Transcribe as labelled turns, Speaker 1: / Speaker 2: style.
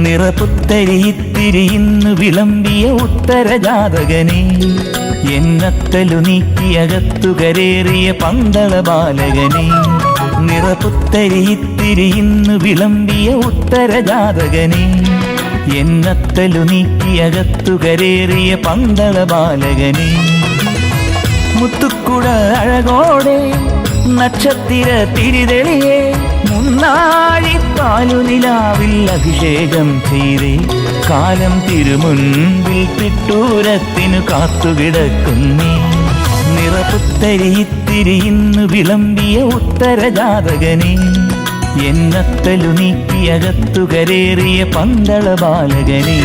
Speaker 1: നിറപുത്തരിയിത്തിരി ഇന്നു വിളമ്പിയ ഉത്തരജാതകനെ, എന്നത്തലു നീക്കിയകത്തു കരേറിയ പന്തള ബാലകനെ. നിറപുത്തരിയിത്തിരി ഇന്നു വിളമ്പിയ ഉത്തരജാതകനെ, എന്നത്തലു നീക്കിയകത്തു കരേറിയ പന്തള ബാലകനെ. മുത്തുക്കുട അഴകോടെ നക്ഷത്ര തിരിതെളിയെ, മുന്നാഴിപ്പാലുനിലാവിൽ അഭിഷേകം ചെയ്തേ. കാലം തിരുമുൻപിൽ തിട്ടൂരത്തിനു കാത്തുകിടക്കുന്നേ. നിറപുത്തരിയിത്തിരി ഇന്നു വിളമ്പിയ ഉത്തരജാതകനെ, എന്നത്തലു നീക്കിയകത്തു കരേറിയ പന്തള ബാലകനെ.